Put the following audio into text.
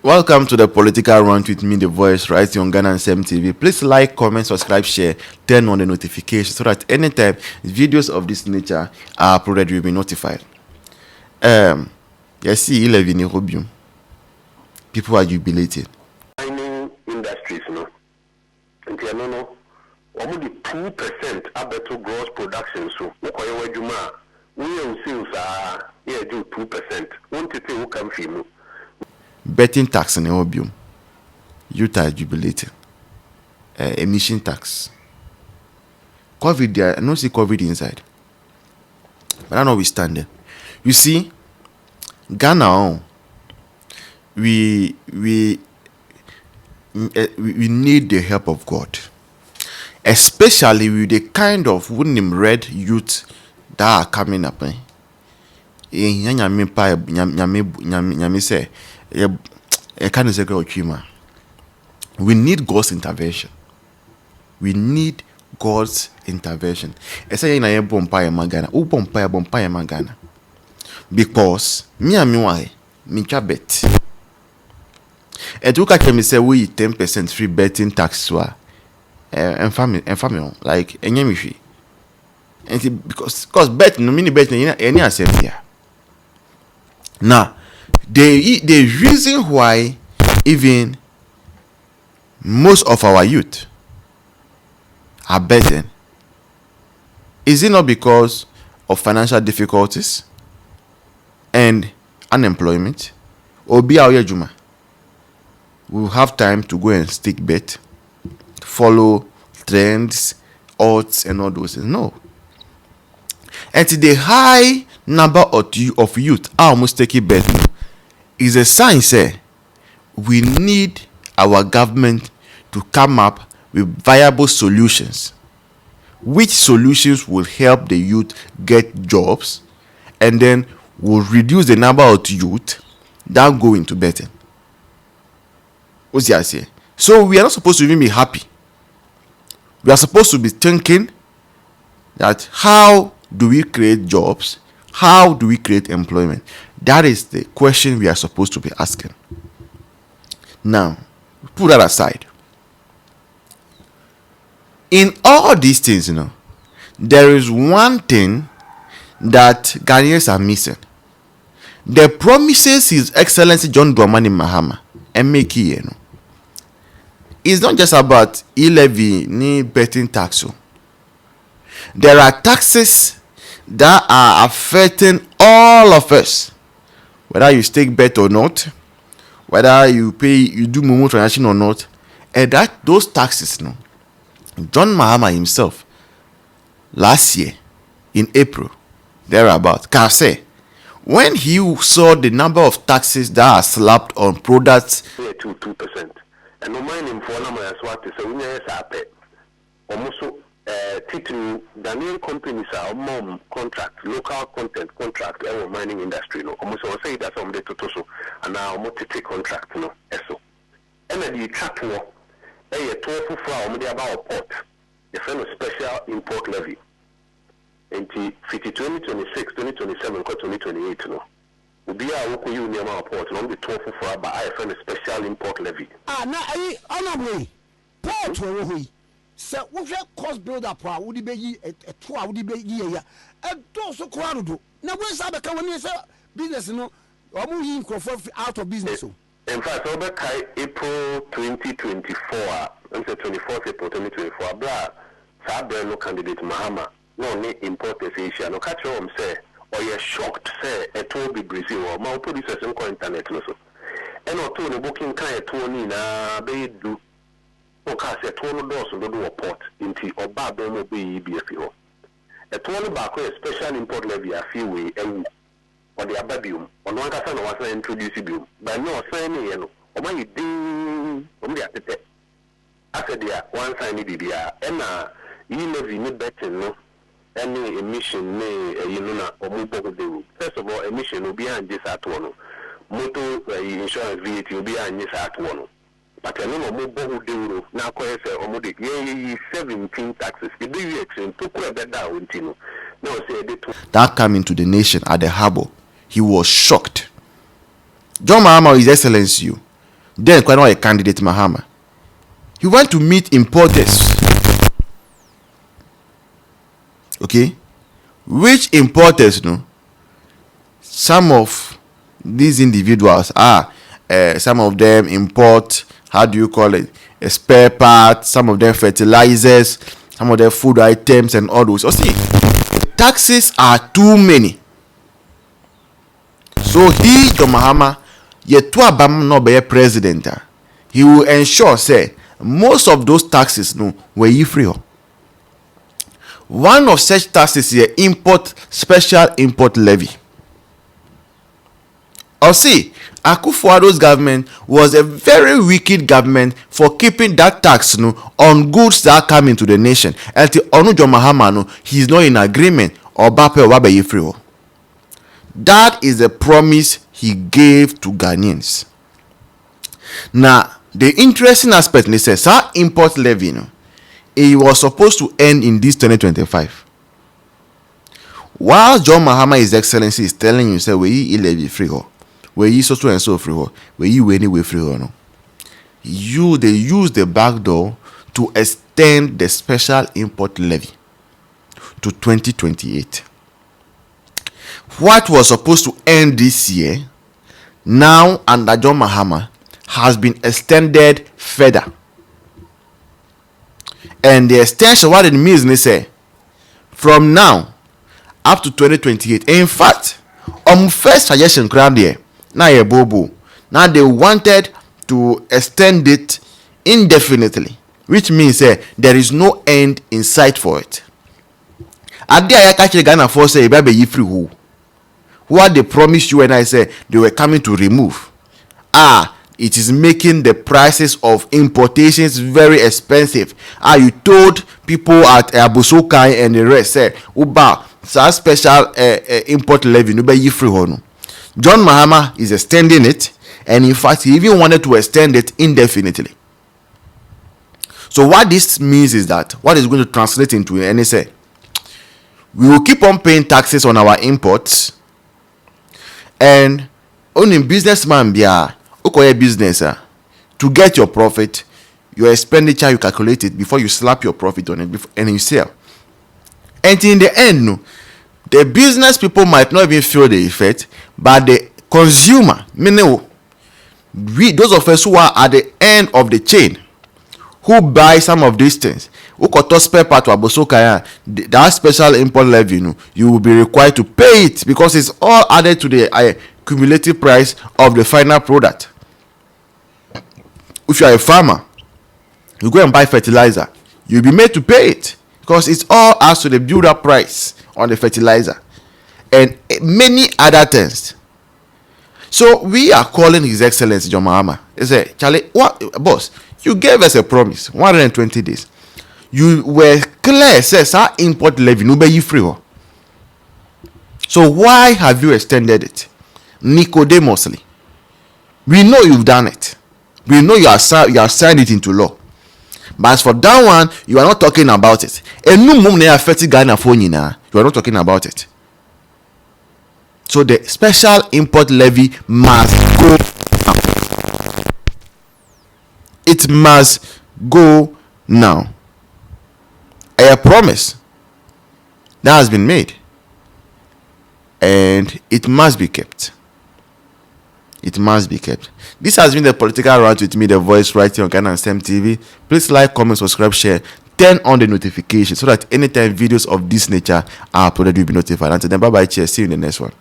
Welcome to the Political Run with me, the voice, right on Ghana and TV. Please like, comment, subscribe, share, turn on the notification so that anytime videos of this nature are uploaded, you'll be notified. You see, Levy in Robium. People are jubilating. Mining industries, no. And you know, only 2% are better gross production. So, we will see here do 2%. Won't you say who can feel? Betting tax in Robium. Youth are jubilating. Emission tax. COVID there, I don't see COVID inside. But I know we stand there. You see, Ghana, we need the help of God, especially with the kind of red youth that are coming up. We need God's intervention. We need God's intervention. Because me bet. And you can say we 10% free betting tax and family like enyemishi. And because bet no mini betting any assembly. Now the reason why even most of our youth are betting, is it not because of financial difficulties and unemployment? Obi Juma will have time to go and stick bet, follow trends, odds, and all those things. No. And the high number of youth are almost taking bet is a sign say we need our government to come up with viable solutions. Which solutions will help the youth get jobs and then will reduce the number of youth that go into betting. What's the idea? So we are not supposed to even be happy. We are supposed to be thinking that how do we create jobs? How do we create employment? That is the question we are supposed to be asking. Now, put that aside. In all these things, there is one thing that Ghanaians are missing. The promises His Excellency John Dramani Mahama and make it. It's not just about levy ni betting tax. There are taxes that are affecting all of us, whether you stake bet or not, whether you do Momo transaction or not, and those taxes, John Mahama himself, last year in April, thereabout, can say when he saw the number of taxes that are slapped on products, 2%, and no mining for number as what is a winner almost title Ghanaian companies are mom contract, local content contract, or mining industry, almost all say that some day to so, and now multi contract, eso. And then the track a tofu flour, about port, the friend of special import levy. And 2026, 2027, 2028, will be our local union port, not the tofu flour, but I friend a special import levy. Now, honorably, port where we. So, what cost build up? Would be a 2 would be year, and also quadruple. Now, where's our company business? Or moving out of business. In fact, over April 2024, and the 24th April 2024, blah, Sabra candidate Mahama, no need importers Asia, no catch home say, or you're shocked, say, it will be Brazil or more producers in internet. And not to the booking kind of Tony na they do. Okay, say 20 doors on the door port into or Babel be BFO. A 20 back a special import levy a few way and or the ababium, or one person was introduced you, but no signing, or when you do, on the appetite. I said, yeah, one sign DDR, and you levy no better, no, any emission, or move. First of all, emission will be behind this at one. Motor insurance VAT will be behind this at one. But I know move do now, call say, 17 taxes. The big action took that down, Tino. No, say that came into the nation at the harbor. He was shocked. John Mahama, His Excellency, then quite not a candidate Mahama. He went to meet importers. Okay, which importers, no? Some of these individuals are, some of them import, how do you call it, spare parts, some of them fertilizers, some of them food items and all those. So see, the taxes are too many. So he, John Mahama, yet to Abam no be president, he will ensure say most of those taxes no were you free. One of such taxes is special import levy. Or see, Akufo-Addo's government was a very wicked government for keeping that tax on goods that come into the nation. Until John Mahama he is not in agreement or bape free. That is the promise he gave to Ghanaians. Now, the interesting aspect is that our import levy, it was supposed to end in this 2025. While John Mahama, His Excellency, is telling you, say, we levy free, where you so and so free, where you anyway free, no. They use the back door to extend the special import levy to 2028. What was supposed to end this year, now under John Mahama, has been extended further. And the extension, what it means, they say, from now up to 2028. In fact, first suggestion crowd there, now a bobo. Now they wanted to extend it indefinitely, which means there is no end in sight for it. At the I catch Ghana for say baby you free who. What they promised you and I say they were coming to remove. It is making the prices of importations very expensive. You told people at Abosokai and the rest say, Uba, special import levy, no be free hono. John Mahama is extending it, and in fact, he even wanted to extend it indefinitely. So what this means is that what is going to translate into NSA, we will keep on paying taxes on our imports, and only businessman bia okoye business to get your profit, your expenditure you calculate it before you slap your profit on it and you sell. And in the end, no, the business people might not even feel the effect, but the consumer, meaning those of us who are at the end of the chain, who buy some of these things, who got to spare part to Abosokaya, that special import levy, you will be required to pay it because it's all added to the cumulative price of the final product. If you are a farmer, you go and buy fertilizer, you'll be made to pay it because it's all as to the build-up price on the fertilizer and many other things. So we are calling His Excellency John Mahama. He said, Charlie, what, boss? You gave us a promise, 120 days. You were clear, says our import levy no be free. So why have you extended it? Nicodemously. We know you've done it. We know you have signed it into law. But as for that one, you are not talking about it. And no more affecting Ghana for you are not talking about it. So the special import levy must go. It must go now. A promise that has been made, and it must be kept. It must be kept. This has been the political rant with me, the voice, right here on Ghana STEM TV. Please like, comment, subscribe, share, turn on the notification so that anytime videos of this nature are uploaded, you'll be notified. Until then, bye bye. Cheers. See you in the next one.